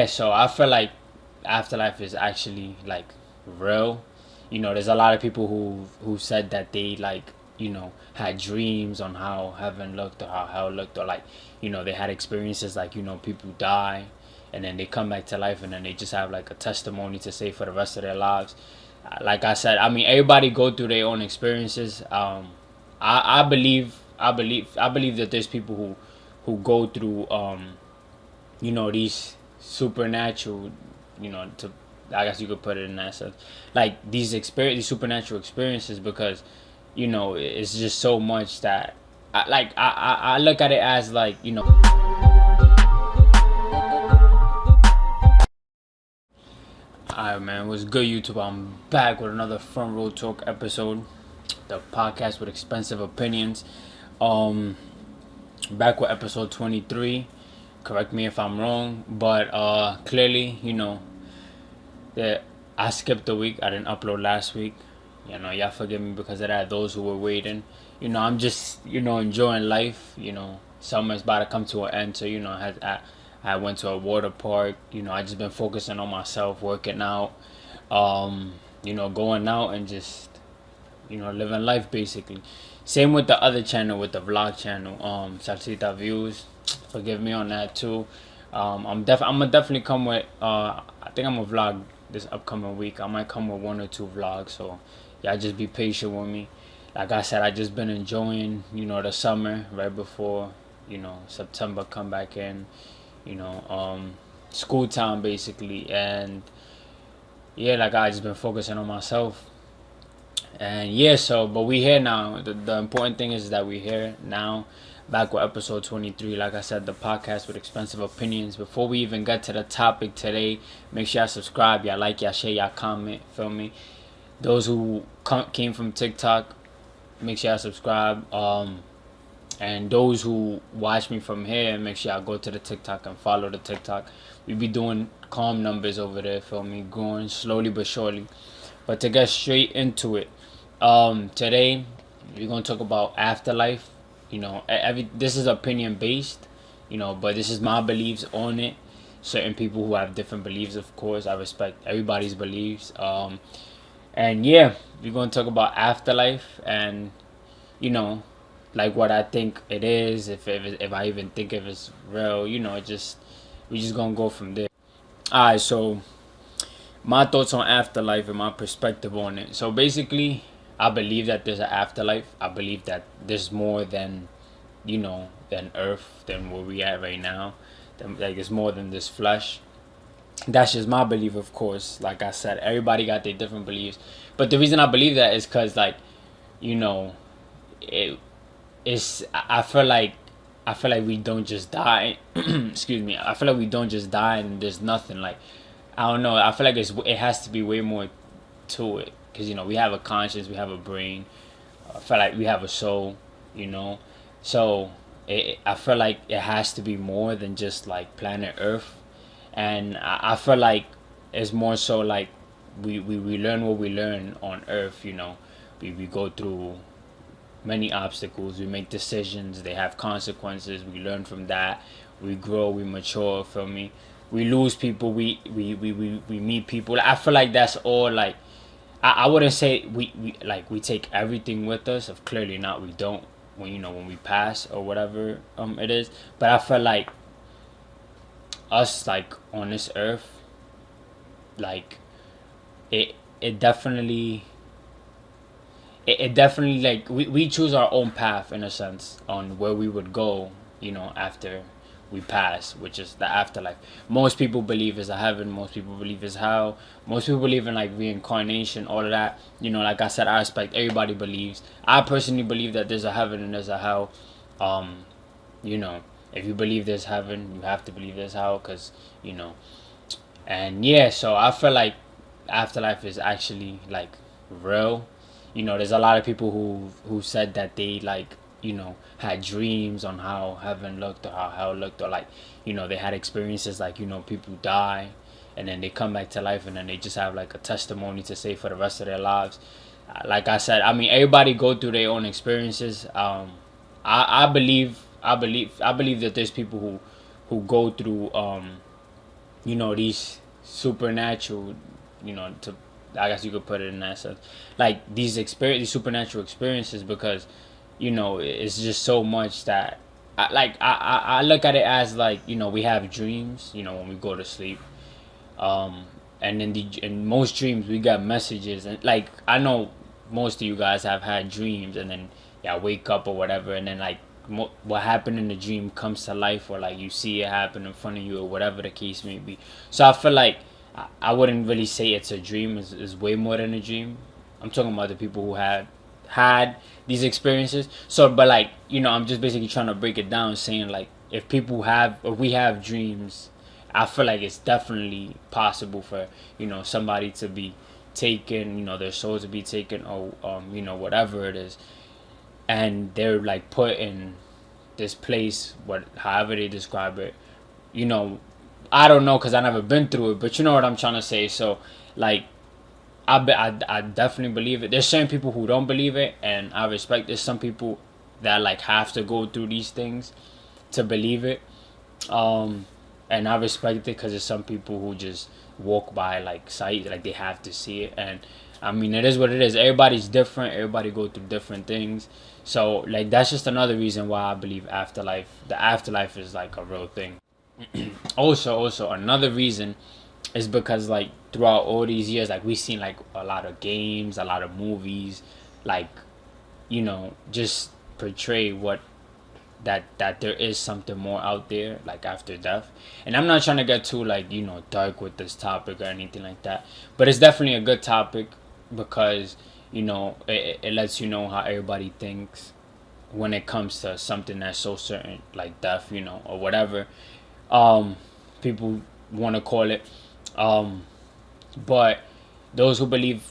yeah, so I feel like afterlife is actually like real. There's a lot of people who said that they like had dreams on how heaven looked or how hell looked, or like they had experiences like people die and then they come back to life and then they just have like a testimony to say for the rest of their lives. Like I said, I mean everybody go through their own experiences. I believe that there's people who go through these supernatural, to I guess you could put it in that sense, like these supernatural experiences, because it's just so much that I look at it as like Alright, man, what's good, YouTube? I'm back with another Front Row Talk episode, the podcast with expensive opinions. Back with episode 23. Correct me if I'm wrong, but clearly, that I skipped a week. I didn't upload last week. Y'all forgive me because of that. Those who were waiting, I'm just enjoying life. Summer's about to come to an end, so I went to a water park. I just been focusing on myself, working out, going out and just living life basically. Same with the other channel, with the vlog channel, Ssalcita Views. Forgive me on that too. I'm gonna definitely come with I think I'm gonna vlog this upcoming week. I might come with 1 or 2 vlogs, so y'all just be patient with me. Like I said, I just been enjoying the summer right before September come back in, school time basically. And yeah, like I just been focusing on myself. And yeah, so but we here now. The important thing is that we here now, back with episode 23. Like I said, the podcast with expensive opinions. Before we even get to the topic today, make sure y'all subscribe, y'all like, y'all share, y'all comment. Feel me? Those who came from TikTok, make sure y'all subscribe. And those who watch me from here, make sure y'all go to the TikTok and follow the TikTok. We be doing calm numbers over there. Feel me? Growing slowly but surely. But to get straight into it, today we're gonna talk about afterlife. This is opinion based, but this is my beliefs on it. Certain people who have different beliefs, of course, I respect everybody's beliefs. And yeah, we're gonna talk about afterlife and like what I think it is, if I even think if it's real. We just gonna go from there. Alright, so my thoughts on afterlife and my perspective on it. So basically, I believe that there's an afterlife. I believe that there's more than than Earth, than where we at right now. Like it's more than this flesh. That's just my belief, of course. Like I said, everybody got their different beliefs. But the reason I believe that is because like, I feel like we don't just die. Excuse me. I feel like we don't just die and there's nothing. Like, I don't know. I feel like it has to be way more to it, because we have a conscience, we have a brain. I feel like we have a soul. So I feel like it has to be more than just like planet Earth, and I feel like it's more so like we learn what we learn on Earth. We go through many obstacles, we make decisions, they have consequences, we learn from that, we grow, we mature. Feel me? We lose people, we meet people. I feel like that's all. Like I wouldn't say we take everything with us. If clearly not, we don't, when we pass or whatever it is. But I feel like us, like on this earth, like it definitely like we choose our own path in a sense on where we would go after we pass, which is the afterlife. Most people believe is a heaven, most people believe is hell, most people believe in like reincarnation, all of that. Like I said, I respect everybody believes. I personally believe that there's a heaven and there's a hell. If you believe there's heaven, you have to believe there's hell, because and yeah, so I feel like afterlife is actually like real. There's a lot of people who said that they like had dreams on how heaven looked or how hell looked, or like they had experiences like people die and then they come back to life and then they just have like a testimony to say for the rest of their lives. Like I said, I mean everybody go through their own experiences. I believe that there's people who go through these supernatural, to, I guess you could put it in that sense, like these supernatural experiences, because it's just so much that I look at it as like, we have dreams, when we go to sleep, and in most dreams we got messages, and like I know most of you guys have had dreams, and then wake up or whatever, and then like what happened in the dream comes to life, or like you see it happen in front of you, or whatever the case may be. So I feel like I wouldn't really say it's a dream. It's way more than a dream. I'm talking about the people who had these experiences. So, but like, I'm just basically trying to break it down, saying like, if we have dreams, I feel like it's definitely possible for somebody to be taken, their soul to be taken, or whatever it is, and they're like put in this place, however they describe it. I don't know, because I never been through it, but you know what I'm trying to say. So like, I definitely believe it. There's certain people who don't believe it, and I respect. There's some people that like have to go through these things to believe it, and I respect it, because there's some people who just walk by like sight, like they have to see it. And I mean, it is what it is. Everybody's different. Everybody go through different things. So like, that's just another reason why I believe the afterlife is like a real thing. Also another reason is because like throughout all these years, like we've seen like a lot of games, a lot of movies, like just portray what that there is something more out there, like after death. And I'm not trying to get too like dark with this topic or anything like that, but it's definitely a good topic, because it lets you know how everybody thinks when it comes to something that's so certain, like death, or whatever people want to call it. But those who believe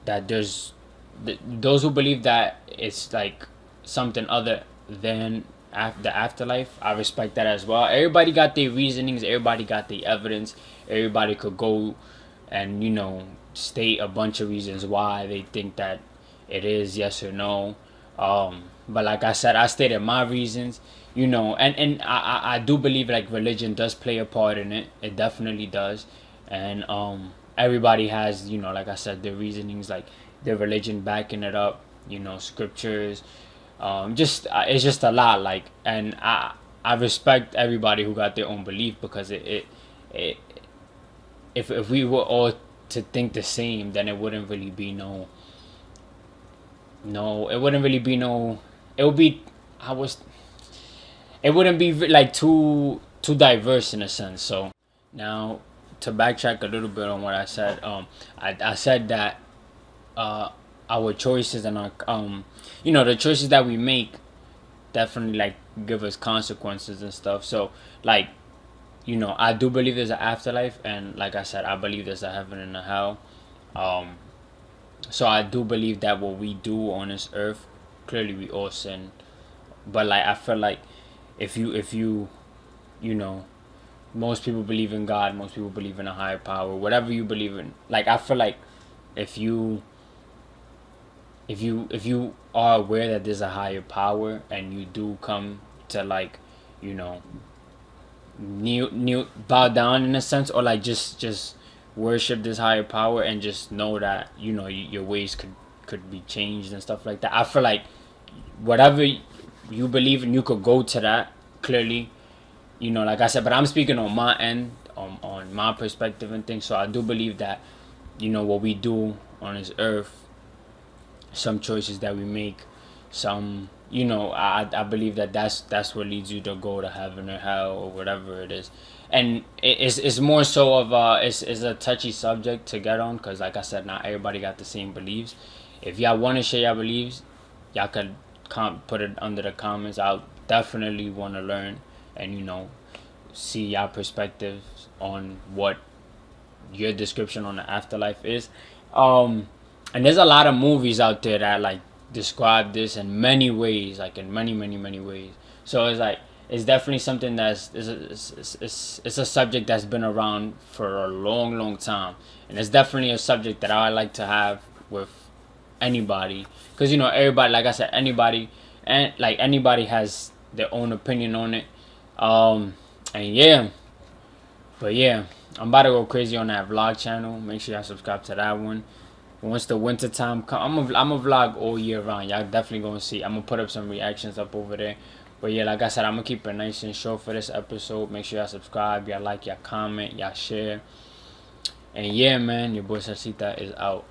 that those who believe that it's like something other than the afterlife, I respect that as well. Everybody got their reasonings, everybody got their evidence, everybody could go and state a bunch of reasons why they think that it is yes or no. But like I said, I stated my reasons, and I do believe like religion does play a part in it. It definitely does. And everybody has, like I said, their reasonings, like their religion backing it up, scriptures. It's just a lot, like, and I respect everybody who got their own belief, because it if we were all to think the same, then it wouldn't really be it wouldn't really be it would be it wouldn't be like too diverse in a sense. So now, to backtrack a little bit on what I said, I said that our choices and our the choices that we make definitely like give us consequences and stuff. So like, I do believe there's an afterlife, and like I said, I believe there's a heaven and a hell. So I do believe that what we do on this earth, clearly we all sin, but like I feel like if you most people believe in God, most people believe in a higher power, whatever you believe in. Like I feel like if you are aware that there's a higher power, and you do come to like kneel bow down in a sense, or like just worship this higher power, and just know that your ways could be changed and stuff like that. I feel like whatever you believe in, you could go to that clearly, like I said. But I'm speaking on my end, on my perspective and things. So I do believe that what we do on this earth, some choices that we make, some I believe that that's what leads you to go to heaven or hell or whatever it is. And it's more so of it's a touchy subject to get on, because like I said, not everybody got the same beliefs. If y'all want to share your beliefs, y'all could put it under the comments. I'll definitely want to learn and see y'all perspectives on what your description on the afterlife is. And there's a lot of movies out there that like describe this in many ways, like in many ways. So it's like, it's definitely something it's a subject that's been around for a long time, and it's definitely a subject that I like to have with anybody, because everybody, like I said, anybody has their own opinion on it. And yeah, But yeah, I'm about to go crazy on that vlog channel. Make sure y'all subscribe to that one. Once the winter time comes, I'm a vlog all year round. Y'all definitely gonna see. I'm gonna put up some reactions up over there. But yeah, like I said, I'm gonna keep it nice and short for this episode. Make sure y'all subscribe, y'all like, y'all comment, y'all share. And yeah, man, your boy ssalcita is out.